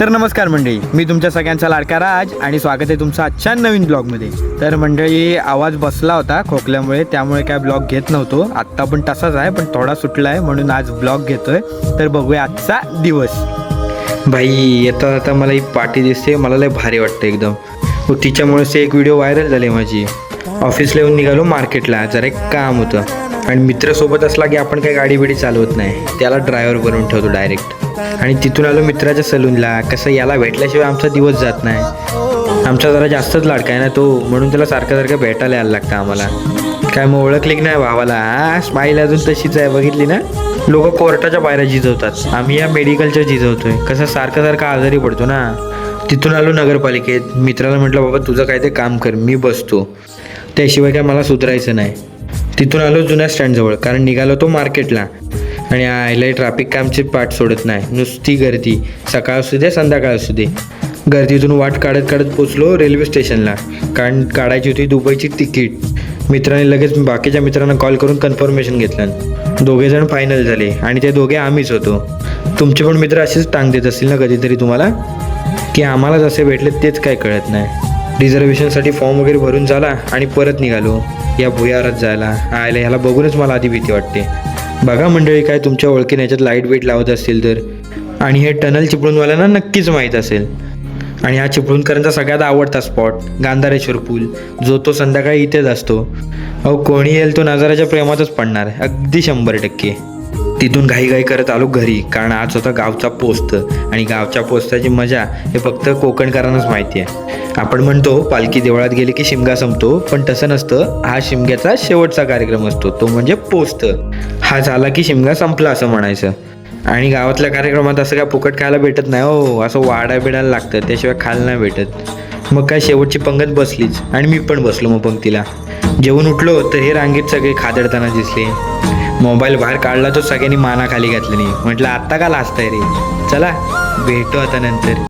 तर नमस्कार मंडळी, मी तुमच्या सगळ्यांचा लाडका राज आणि स्वागत आहे तुमचं आजच्या नवीन ब्लॉगमध्ये. तर मंडळी, आवाज बसला होता खोकल्यामुळे, त्यामुळे काय ब्लॉग घेत नव्हतो. आत्ता पण तसाच आहे, पण थोडा सुटला आहे म्हणून आज ब्लॉग घेतोय. तर बघूया आजचा दिवस. भाई येता आता मला ही पाठी दिसते, मला लय भारी वाटतं एकदम. तिच्यामुळेच एक व्हिडिओ व्हायरल झाली माझी. ऑफिसला येऊन निघालो मार्केटला, जरा एक काम होतं आणि मित्रसोबत असला की आपण काही गाडी बिडी चालवत नाही, त्याला ड्रायव्हर बनवून ठेवतो डायरेक्ट. आणि तिथून आलो मित्राच्या सलूनला. कसं याला भेटल्याशिवाय आमचा दिवस जात नाही. आमचा जरा जास्तच लाडका आहे ना तो, म्हणून त्याला सारखं सारखं भेटायला यायला लागतं आम्हाला. काय मग ओळखली की नाही भावाला? स्माईल अजून तशीच आहे, बघितली ना. लोक कोर्टाच्या बाहेर झिजवतात, आम्ही या मेडिकलच्या झिजवतोय. कसं सारखं सारखं आजारी पडतो ना. तिथून आलो नगरपालिकेत. मित्राला म्हटलं बाबा तुझं काय ते काम कर, मी बसतो. त्याशिवाय काय मला सुधारायचं नाही. तिथून आलो जुन्या स्टँडजवळ, कारण निघालो तो मार्केटला. आणि आयला ट्रॅफिक कामची पाठ सोडत नाही, नुसती गर्दी. सकाळ असू दे संध्याकाळ असू दे, गर्दीतून वाट काढत काढत पोचलो रेल्वे स्टेशनला, कारण काढायची होती दुबईची तिकीट. मित्राने लगेच बाकीच्या मित्रांना कॉल करून कन्फर्मेशन घेतलं. दोघेजण फायनल झाले आणि ते दोघे आम्हीच होतो. तुमचे पण मित्र असेच टांग देत असतील ना कधीतरी तुम्हाला, की आम्हाला जसे भेटले तेच काय कळत नाही. रिझर्वेशनसाठी फॉर्म वगैरे भरून झाला आणि परत निघालो या भुयारात जायला. आयला ह्याला बघूनच मला आधी भीती वाटते. बघा मंडळी, काय तुमच्या ओळखीने याच्यात लाईट वेट लावत असतील तर. आणि हे टनल चिपळूणवाल्यांना नक्कीच माहीत असेल. आणि हा चिपळूणकरांचा सगळ्यात आवडता स्पॉट गांधारेश्वर पूल, जो तो संध्याकाळी इथेच असतो. अहो कोणी येईल तो नजाराच्या प्रेमातच पडणार, अगदी 100%. तिथून घाई करत आलो घरी, कारण आज होता गावचा पोस्त. आणि गावच्या पोस्ताची मजा हे फक्त कोकणकरांनाच माहिती आहे. आपण म्हणतो पालखी देवळात गेली की शिमगा संपतो, पण तसं नसतं. हा शिमग्याचा शेवटचा कार्यक्रम असतो, तो म्हणजे पोस्त. हा झाला की शिमगा संपला असं म्हणायचं. आणि गावातल्या कार्यक्रमात असं काय फुकट खायला भेटत नाही हो, असं वाडा बिडायला लागतं, त्याशिवाय खायला नाही भेटत. मग काय शेवटची पंगत बसलीच आणि मी पण बसलो मग पंक्तीला. जेवून उठलो तर हे रांगेत सगळे खादडताना दिसले. मोबाईल बाहेर काढला तो सगळ्यांनी माना खाली घातली नाही. म्हटलं आत्ता का लाजताय रे, चला भेटू आता नंतर.